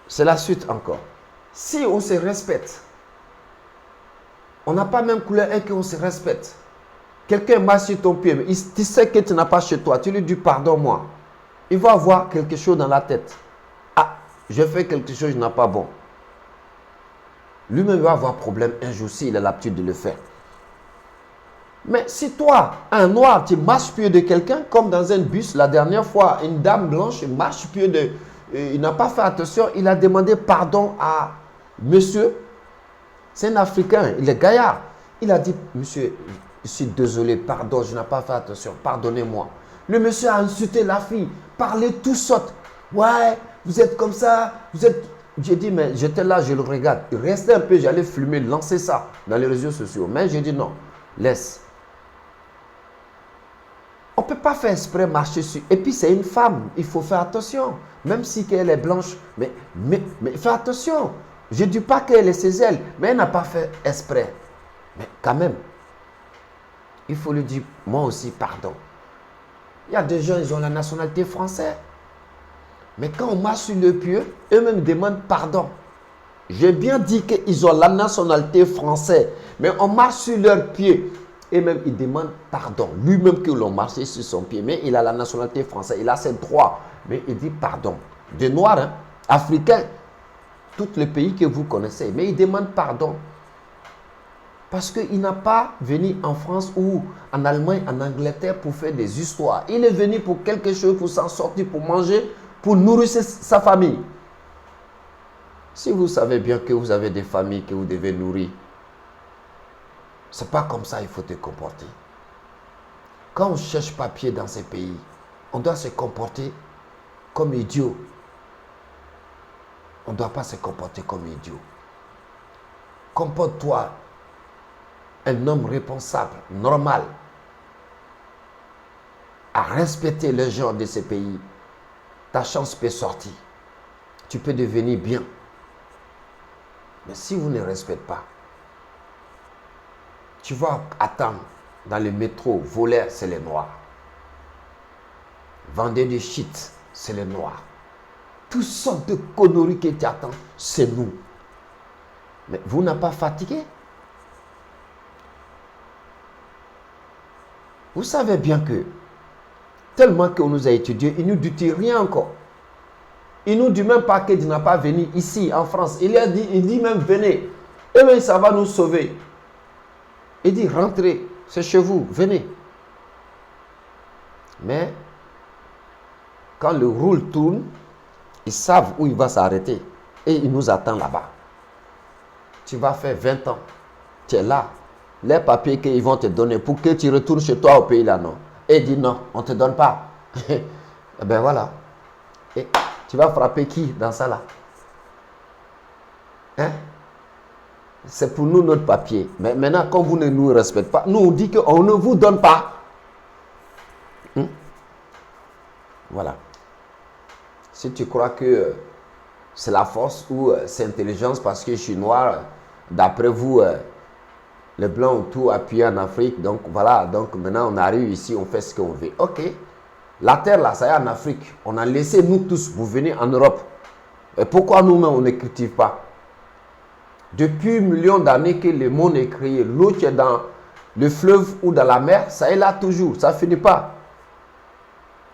c'est la suite encore. Si on se respecte, on n'a pas même couleur et qu'on se respecte. Quelqu'un marche sur ton pied, mais tu sais que tu n'as pas chez toi, tu lui dis pardonne-moi. Il va avoir quelque chose dans la tête. Ah, je fais quelque chose qui n'est pas bon. Lui-même va avoir problème un jour s'il a l'habitude de le faire. Mais si toi, un noir, tu marches pied de quelqu'un, comme dans un bus, la dernière fois, une dame blanche marche pied de... il n'a pas fait attention, il a demandé pardon à monsieur. C'est un Africain, il est gaillard. Il a dit, monsieur, je suis désolé, pardon, je n'ai pas fait attention, pardonnez-moi. Le monsieur a insulté la fille, parlé tout saute. Ouais, vous êtes comme ça, vous êtes... J'ai dit, mais j'étais là, je le regarde. Il restait un peu, j'allais filmer, lancer ça dans les réseaux sociaux. Mais j'ai dit non, laisse. On ne peut pas faire exprès marcher sur. Et puis c'est une femme, il faut faire attention. Même si elle est blanche, mais fais attention. Je ne dis pas qu'elle est ses ailes, mais elle n'a pas fait exprès. Mais quand même, il faut lui dire, moi aussi, pardon. Il y a des gens, ils ont la nationalité française. Mais quand on marche sur le pied, eux-mêmes demandent pardon. J'ai bien dit qu'ils ont la nationalité française, mais on marche sur leurs pieds. Et même, ils demandent pardon. Lui-même qu'ils l'ont marché sur son pied, mais il a la nationalité française, il a ses droits. Mais il dit pardon. Des Noirs, hein, Africains, tous les pays que vous connaissez, mais il demande pardon. Parce qu'il n'a pas venu en France ou en Allemagne, en Angleterre pour faire des histoires. Il est venu pour quelque chose, pour s'en sortir, pour manger, pour nourrir sa famille. Si vous savez bien que vous avez des familles que vous devez nourrir, ce n'est pas comme ça qu'il faut te comporter. Quand on cherche papier dans ces pays, on doit se comporter comme idiot. On ne doit pas se comporter comme idiot. Comporte-toi un homme responsable, normal, à respecter les gens de ces pays. Ta chance peut sortir. Tu peux devenir bien. Mais si vous ne respectez pas, tu vas attendre dans le métro, voleur, c'est les noirs. Vendeur de shit, c'est les noirs. Toutes sortes de conneries que tu attends, c'est nous. Mais vous n'êtes pas fatigué? Vous savez bien que, tellement qu'on nous a étudiés, il ne nous dit rien encore. Il ne nous dit même pas qu'il n'a pas venu ici, en France. Il dit même venez. Et bien ça va nous sauver. Il dit rentrez, c'est chez vous, venez. Mais, quand le roule tourne, ils savent où il va s'arrêter. Et il nous attend là-bas. Tu vas faire 20 ans. Tu es là. Les papiers qu'ils vont te donner pour que tu retournes chez toi au pays là, non. Et il dit non, on ne te donne pas. Eh bien voilà. Et tu vas frapper qui dans ça là? Hein? C'est pour nous notre papier. Mais maintenant, quand vous ne nous respectez pas, nous on dit qu'on ne vous donne pas. Voilà. Si tu crois que c'est la force ou c'est l'intelligence parce que je suis noir, d'après vous, les blancs ont tout appuyé en Afrique. Donc voilà, donc maintenant on arrive ici, on fait ce qu'on veut. Ok. La terre là, ça y est en Afrique. On a laissé nous tous, vous venez en Europe. Et pourquoi nous-mêmes on ne cultive pas? Depuis millions d'années que le monde est créé, l'eau qui est dans le fleuve ou dans la mer, ça est là toujours, ça ne finit pas.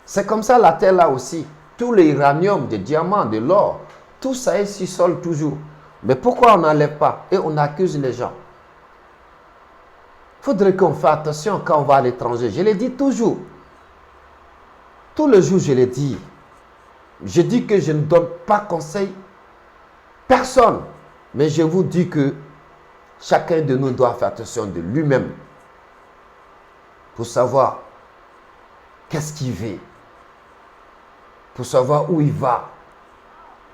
C'est comme ça la terre là aussi. Tous les uranium, des diamants, de l'or, tout ça est sur sol toujours. Mais pourquoi on n'enlève pas et on accuse les gens? Il faudrait qu'on fasse attention quand on va à l'étranger. Je l'ai dit toujours. Tous les jours, je l'ai dit. Je dis que je ne donne pas conseil personne. Mais je vous dis que chacun de nous doit faire attention de lui-même pour savoir qu'est-ce qu'il veut, pour savoir où il va,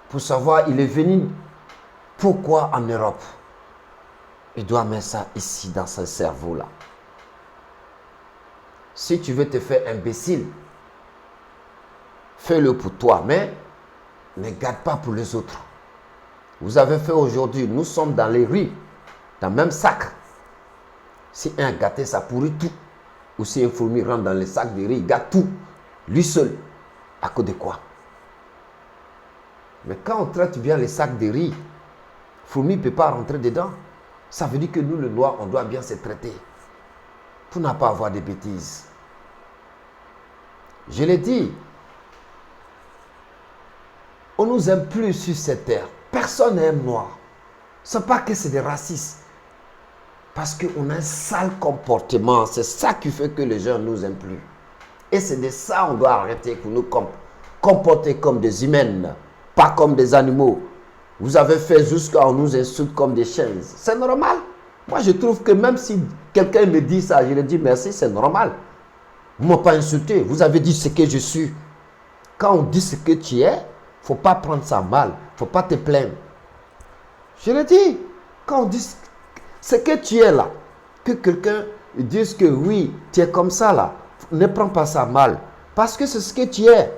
pour savoir il est venu, pourquoi en Europe. Il doit mettre ça ici dans son cerveau-là. Si tu veux te faire imbécile, fais-le pour toi, mais ne garde pas pour les autres. Vous avez fait aujourd'hui, nous sommes dans les rues, dans le même sac. Si un gâté, ça pourrit tout. Ou si un fourmi rentre dans le sac de riz, il gâte tout. Lui seul. À cause de quoi? Mais quand on traite bien les sacs de riz, fourmi ne peut pas rentrer dedans. Ça veut dire que nous, le noir, on doit bien se traiter pour ne pas avoir des bêtises. Je l'ai dit, on ne nous aime plus sur cette terre. Personne n'aime noir. Ce n'est pas que c'est des racistes. Parce qu'on a un sale comportement. C'est ça qui fait que les gens ne nous aiment plus. Et c'est de ça qu'on doit arrêter pour nous comporter comme des humains, pas comme des animaux. Vous avez fait jusqu'à on nous insulte comme des chiens. C'est normal. Moi, je trouve que même si quelqu'un me dit ça, je lui dis merci, c'est normal. Vous ne m'avez pas insulté. Vous avez dit ce que je suis. Quand on dit ce que tu es, il ne faut pas prendre ça mal. Il ne faut pas te plaindre. Je le dis. Quand on dit ce que tu es là, que quelqu'un dise que oui, tu es comme ça là, ne prends pas ça mal. Parce que c'est ce que tu es.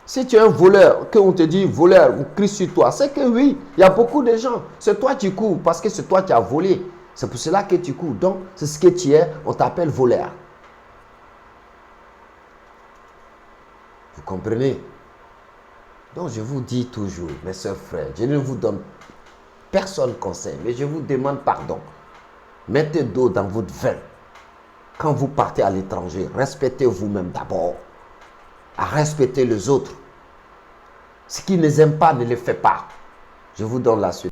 Si tu es un voleur, qu'on te dit voleur, on crie sur toi, c'est que oui, il y a beaucoup de gens. C'est toi qui cours parce que c'est toi qui as volé. C'est pour cela que tu cours. Donc, c'est ce que tu es, on t'appelle voleur. Vous comprenez? Donc, je vous dis toujours, mes soeurs, frères, je ne vous donne personne conseil, mais je vous demande pardon. Mettez d'eau dans votre vin. Quand vous partez à l'étranger, respectez vous-même d'abord. À respecter les autres. Ce qui ne les aime pas, ne les fait pas. Je vous donne la suite.